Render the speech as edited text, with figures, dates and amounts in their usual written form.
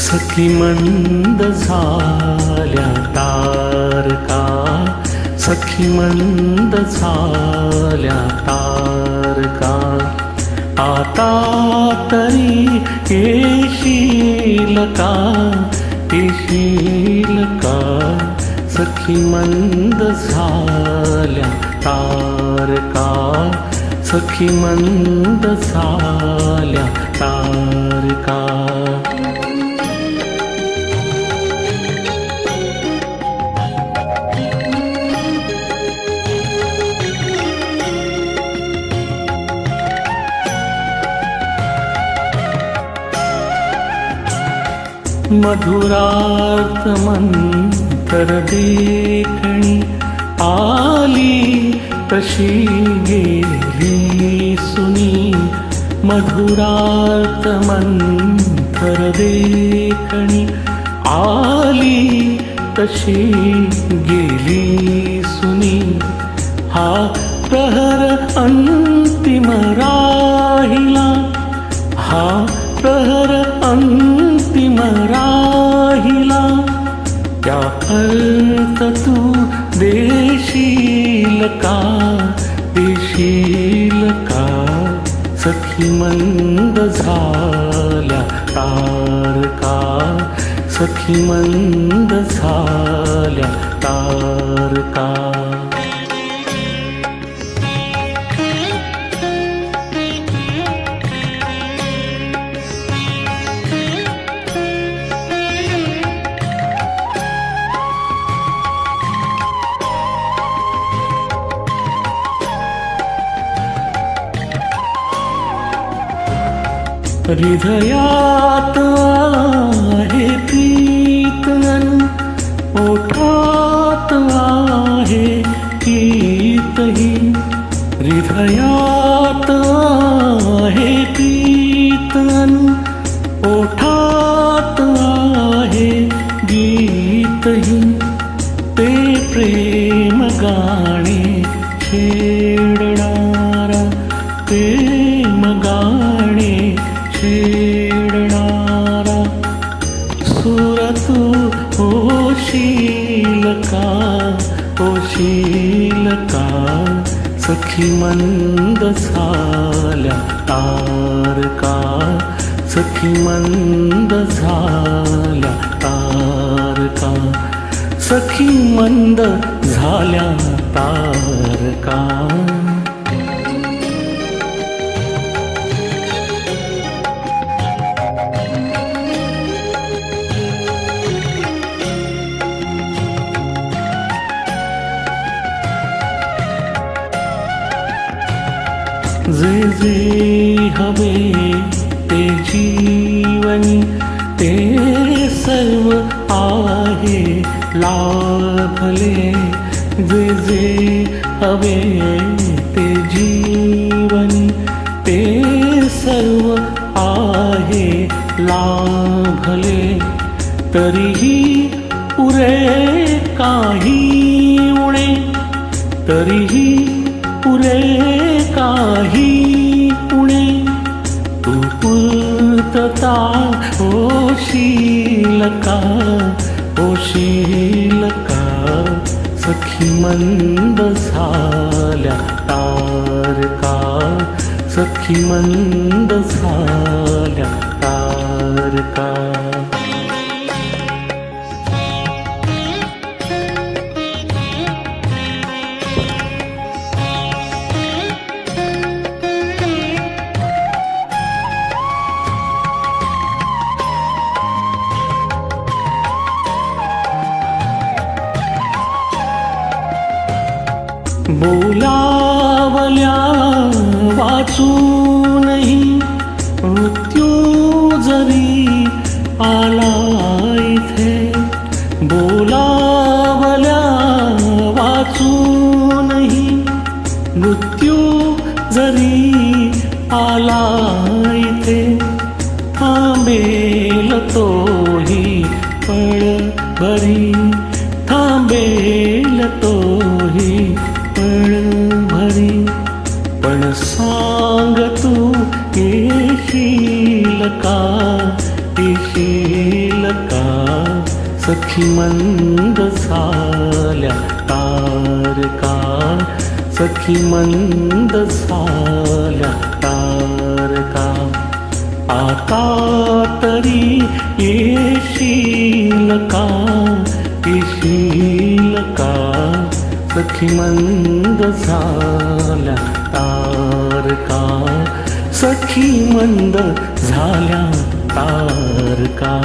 सखी मंद झाल्या तारका, सखी मंद झाल्या तारका. आता तरी येशील का, येशील का. सखी मंद झाल्या तारका, सखी मंद झाल्या तारका. मधुरार्थ मंतर देखणी आली तशी गेली सुनी. मधुरार्थ मंतर देखणी आली तशी गेली सुनी. हा प्रहर अंतिम राहिला, हा प्रहर अंतिम राहिला. त्या अर्थ तू देशील का, देशील का. सखी मंद झाल्या तारका, सखी मंद झाल्या तारका. हृदयात आहे प्रीत अनु, ओठात आहे गीतही. हृदयात आहे प्रीत अनु, ओठात आहे गीतही. ते प्रेम गाणे छेडणारा, प्रेम गाणे छेडणारा. सूर तू होशील का, होशील का. सखी मंद झाल्या तारका, सखी मंद झाल्या तारका. सखी मंद झाल्या तारका. जे जे हवे ते जीवनी, ते सर्व आहे लाभले. जे जे हवे ते जीवनी, ते सर्व आहे लाभले. तरीही पुरे काही उणे, तरीही पुरे काही उणे. तू पूर्तता होशील का, होशील का. सखी मंद झाल्या तारका, सखी मंद झाल्या तारका. बोलावल्या वाचूनही मृत्यू जरी आला इथे. बोलावल्या वाचूनही मृत्यू जरी आला इथे. थांबेल तोही पळभरी, थांबेल तोही पळभरी. पण सांग तू येशील का, येशील सखी मंद झाल्या तारका, सखी मंद झाल्या तारका. आता तरी येशील का, येशील का, सखी मंद झाल्या तारका, सखी मंद झाल्या तारका.